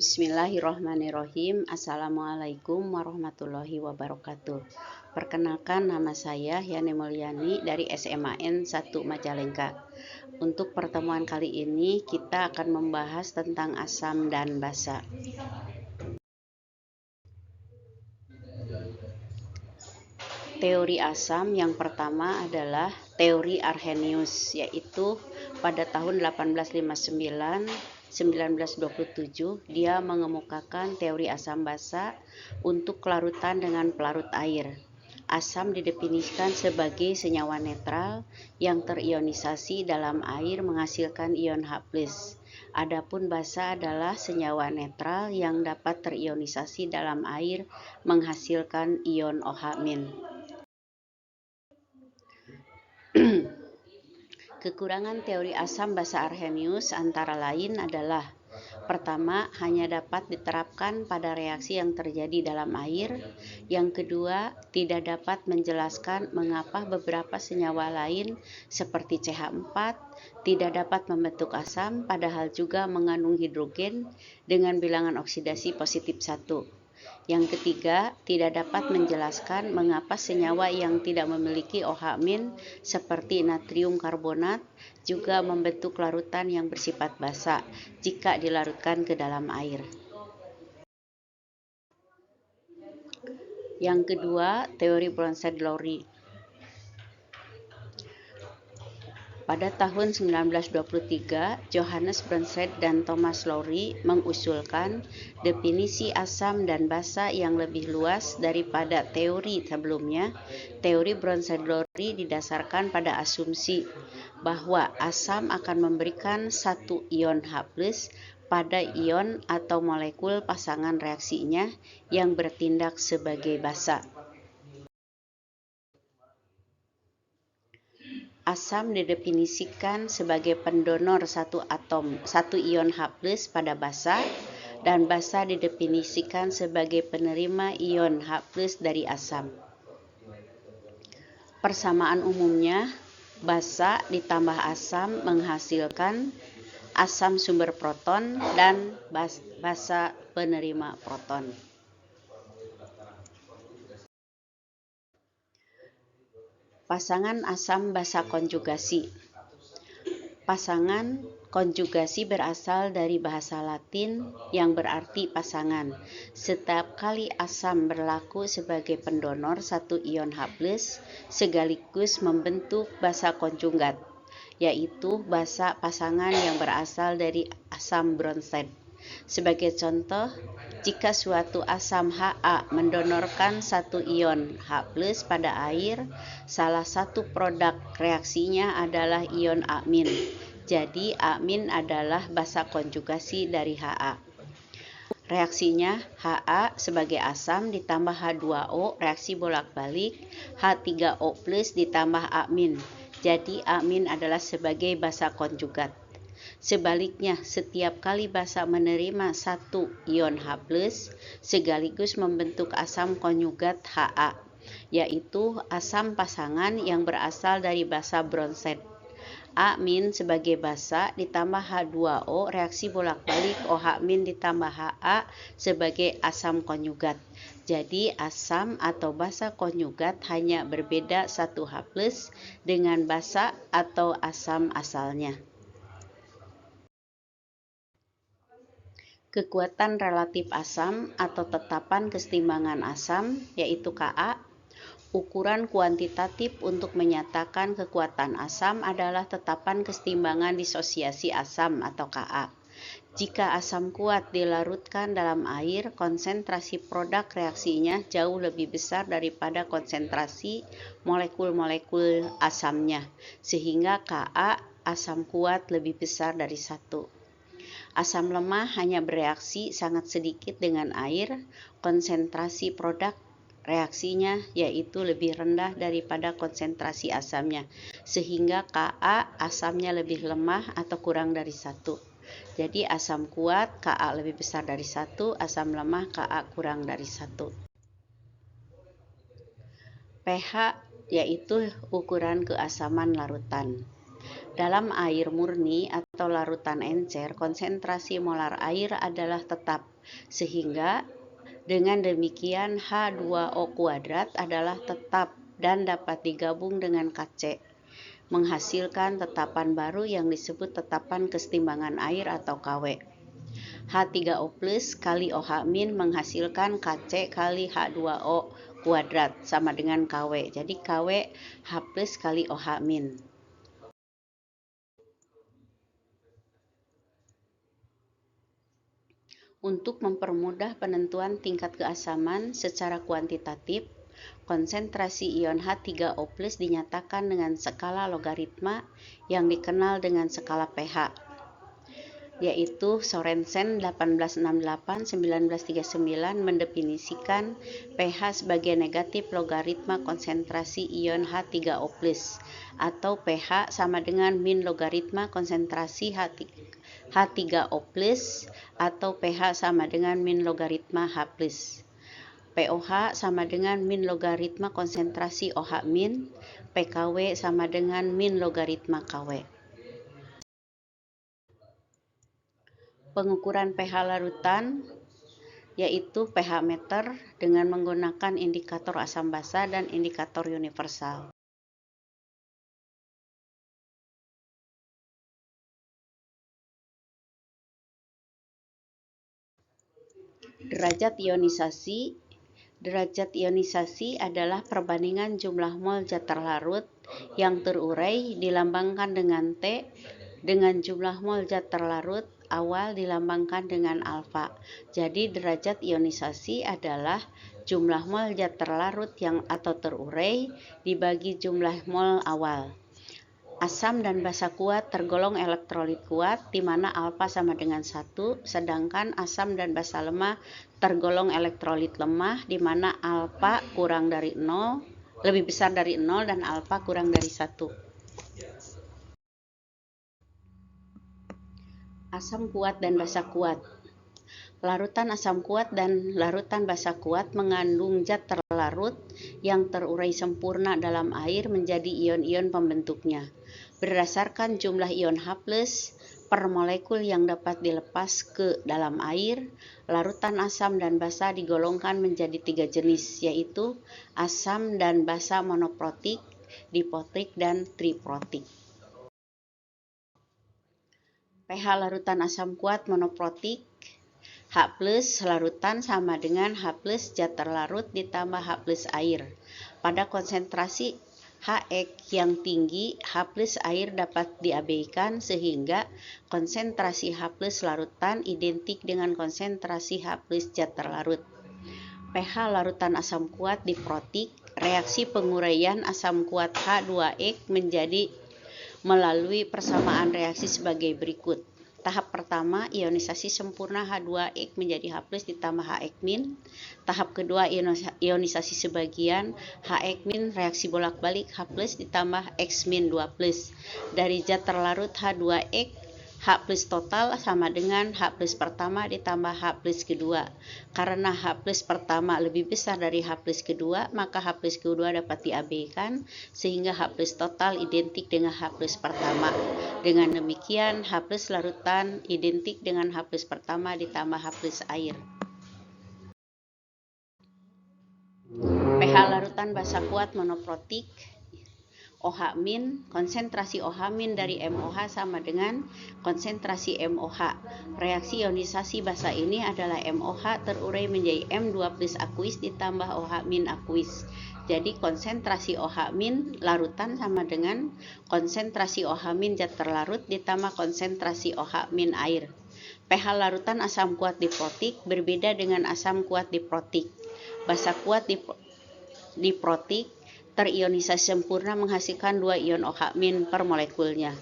Bismillahirrahmanirrahim. Assalamualaikum warahmatullahi wabarakatuh. Perkenalkan, nama saya Yani Mulyani dari SMAN 1 Majalengka. Untuk pertemuan kali ini kita akan membahas tentang asam dan basa. Teori asam yang pertama adalah teori Arrhenius, yaitu pada tahun 1859-1927 dia mengemukakan teori asam basa untuk kelarutan dengan pelarut air. Asam didefinisikan sebagai senyawa netral yang terionisasi dalam air menghasilkan ion H+. Adapun basa adalah senyawa netral yang dapat terionisasi dalam air menghasilkan ion OH-. Kekurangan teori asam basa Arrhenius antara lain adalah: pertama, hanya dapat diterapkan pada reaksi yang terjadi dalam air. Yang kedua, tidak dapat menjelaskan mengapa beberapa senyawa lain seperti CH4 tidak dapat membentuk asam padahal juga mengandung hidrogen dengan bilangan oksidasi positif 1. Yang ketiga, tidak dapat menjelaskan mengapa senyawa yang tidak memiliki OH- seperti natrium karbonat juga membentuk larutan yang bersifat basa jika dilarutkan ke dalam air. Yang kedua, teori Bronsted-Lowry. Pada tahun 1923, Johannes Bronsted dan Thomas Lowry mengusulkan definisi asam dan basa yang lebih luas daripada teori sebelumnya. Teori Bronsted-Lowry didasarkan pada asumsi bahwa asam akan memberikan satu ion H+ pada ion atau molekul pasangan reaksinya yang bertindak sebagai basa. Asam didefinisikan sebagai pendonor satu ion H+ pada basa, dan basa didefinisikan sebagai penerima ion H+ dari asam. Persamaan umumnya, basa ditambah asam menghasilkan asam sumber proton dan basa penerima proton. Pasangan asam basa konjugasi. Pasangan konjugasi berasal dari bahasa Latin yang berarti pasangan. Setiap kali asam berlaku sebagai pendonor satu ion H+, sekaligus membentuk basa konjugat, yaitu basa pasangan yang berasal dari asam Bronsted. Sebagai contoh, jika suatu asam Ha mendonorkan satu ion H+ pada air, salah satu produk reaksinya adalah ion amin. Jadi amin adalah basa konjugasi dari Ha. Reaksinya Ha sebagai asam ditambah H2O, reaksi bolak-balik H3O+ ditambah amin. Jadi amin adalah sebagai basa konjugat. Sebaliknya, setiap kali basa menerima satu ion H+, sekaligus membentuk asam konjugat Ha, yaitu asam pasangan yang berasal dari basa Bronsted. Amin sebagai basa ditambah H2O, reaksi bolak-balik OH- ditambah Ha sebagai asam konjugat. Jadi asam atau basa konjugat hanya berbeda satu H+ dengan basa atau asam asalnya. Kekuatan relatif asam atau tetapan kesetimbangan asam, yaitu Ka. Ukuran kuantitatif untuk menyatakan kekuatan asam adalah tetapan kesetimbangan disosiasi asam atau Ka. Jika asam kuat dilarutkan dalam air, konsentrasi produk reaksinya jauh lebih besar daripada konsentrasi molekul-molekul asamnya, sehingga Ka asam kuat lebih besar dari 1. Asam lemah hanya bereaksi sangat sedikit dengan air, konsentrasi produk reaksinya yaitu lebih rendah daripada konsentrasi asamnya, sehingga Ka asamnya lebih lemah atau kurang dari 1. Jadi asam kuat Ka lebih besar dari 1, asam lemah Ka kurang dari 1. pH yaitu ukuran keasaman larutan. Dalam air murni atau larutan encer, konsentrasi molar air adalah tetap, sehingga dengan demikian H2O kuadrat adalah tetap dan dapat digabung dengan Kc, menghasilkan tetapan baru yang disebut tetapan kesetimbangan air atau Kw. H3O plus kali OH min menghasilkan Kc kali H2O kuadrat sama dengan Kw. Jadi Kw H plus kali OH min. Untuk mempermudah penentuan tingkat keasaman secara kuantitatif, konsentrasi ion H3O+ dinyatakan dengan skala logaritma yang dikenal dengan skala pH, yaitu Sorensen 1868-1939 mendefinisikan pH sebagai negatif logaritma konsentrasi ion H3O+, atau pH sama dengan min logaritma konsentrasi H3O+, atau pH sama dengan min logaritma H+. POH sama dengan min logaritma konsentrasi OH min, PKW sama dengan min logaritma KW. Pengukuran pH larutan yaitu pH meter dengan menggunakan indikator asam basa dan indikator universal. Derajat ionisasi adalah perbandingan jumlah mol zat terlarut yang terurai dilambangkan dengan T dengan jumlah mol zat terlarut awal dilambangkan dengan alfa. Jadi derajat ionisasi adalah jumlah mol zat terlarut yang atau terurai dibagi jumlah mol awal. Asam dan basa kuat tergolong elektrolit kuat, di mana alfa sama dengan 1, sedangkan asam dan basa lemah tergolong elektrolit lemah, di mana alfa kurang dari 0, lebih besar dari 0, dan alfa kurang dari 1. Asam kuat dan basa kuat. Larutan asam kuat dan larutan basa kuat mengandung zat terlarut yang terurai sempurna dalam air menjadi ion-ion pembentuknya. Berdasarkan jumlah ion H+ per molekul yang dapat dilepas ke dalam air, larutan asam dan basa digolongkan menjadi 3 jenis, yaitu asam dan basa monoprotik, diprotik, dan triprotik. pH larutan asam kuat monoprotik, H+ larutan sama dengan H+ zat terlarut ditambah H+ air. Pada konsentrasi HX yang tinggi, H+ air dapat diabaikan sehingga konsentrasi H+ larutan identik dengan konsentrasi H+ zat terlarut. pH larutan asam kuat diprotik, reaksi penguraian asam kuat H2X menjadi melalui persamaan reaksi sebagai berikut. Tahap pertama, ionisasi sempurna H2X menjadi H+ ditambah HX min. Tahap kedua, ionisasi sebagian HX min reaksi bolak-balik H+ ditambah X min 2+. Dari zat terlarut H2X, H+ total sama dengan H+ pertama ditambah H+ kedua. Karena H+ pertama lebih besar dari H+ kedua, maka H+ kedua dapat diabaikan sehingga H+ total identik dengan H+ pertama. Dengan demikian, H+ larutan identik dengan H+ pertama ditambah H+ air. pH larutan basa kuat monoprotik, OH min, konsentrasi OH min dari MOH sama dengan konsentrasi MOH. Reaksi ionisasi basa ini adalah MOH terurai menjadi M2+ akuis ditambah OH min akuis. Jadi konsentrasi OH min larutan sama dengan konsentrasi OH min zat terlarut ditambah konsentrasi OH min air. pH larutan asam kuat diprotik berbeda dengan asam kuat diprotik. Basa kuat diprotik terionisasi sempurna menghasilkan 2 ion OH min per molekulnya.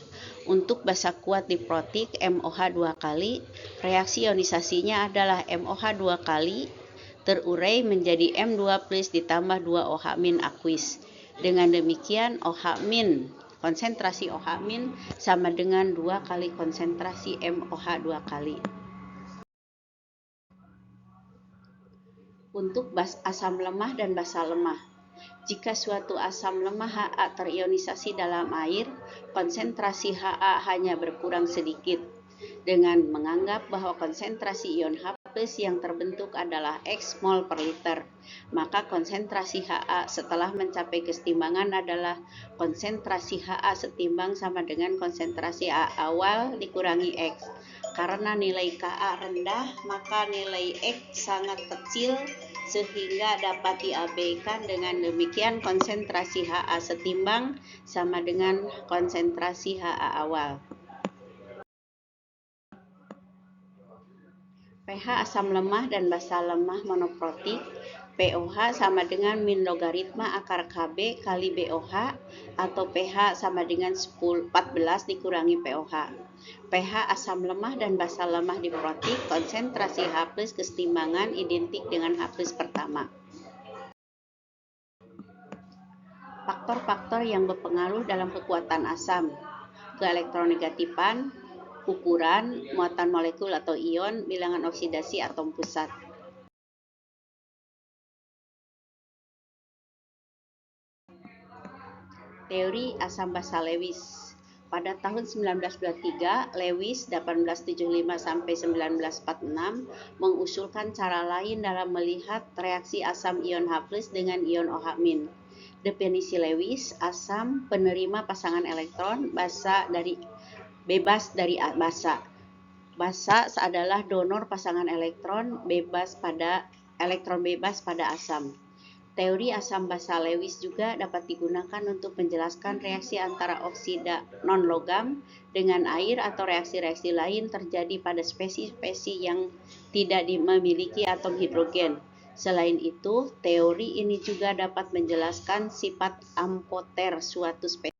Untuk basa kuat diprotik MOH 2 kali, reaksi ionisasinya adalah MOH 2 kali terurai menjadi M2+ ditambah 2 OH min akuis. Dengan demikian OH min, konsentrasi OH min sama dengan 2 kali konsentrasi MOH 2 kali. Untuk asam lemah dan basa lemah, Jika suatu asam lemah Ha terionisasi dalam air, konsentrasi Ha hanya berkurang sedikit. Dengan menganggap bahwa konsentrasi ion H+ yang terbentuk adalah X mol per liter, maka konsentrasi Ha setelah mencapai kesetimbangan adalah konsentrasi Ha setimbang sama dengan konsentrasi A awal dikurangi X. Karena nilai Ka rendah, maka nilai X sangat kecil sehingga dapat diabaikan. Dengan demikian konsentrasi Ha setimbang sama dengan konsentrasi Ha awal. pH asam lemah dan basa lemah monoprotik, pOH sama dengan min logaritma akar Kb kali BOH atau pH sama dengan 14 dikurangi pOH. pH asam lemah dan basa lemah diprotik, konsentrasi H+ kesetimbangan identik dengan H+ pertama. Faktor-faktor yang berpengaruh dalam kekuatan asam: keelektronegatifan, ukuran, muatan molekul atau ion, bilangan oksidasi atom pusat. Teori asam basa Lewis. Pada tahun 1923, Lewis 1875-1946 mengusulkan cara lain dalam melihat reaksi asam ion H+ dengan ion OH-. Definisi Lewis: asam penerima pasangan elektron, bebas dari basa. Basa adalah donor pasangan elektron bebas pada asam. Teori asam basa Lewis juga dapat digunakan untuk menjelaskan reaksi antara oksida non-logam dengan air atau reaksi-reaksi lain terjadi pada spesies-spesies yang tidak memiliki atom hidrogen. Selain itu, teori ini juga dapat menjelaskan sifat amfoter suatu spesies.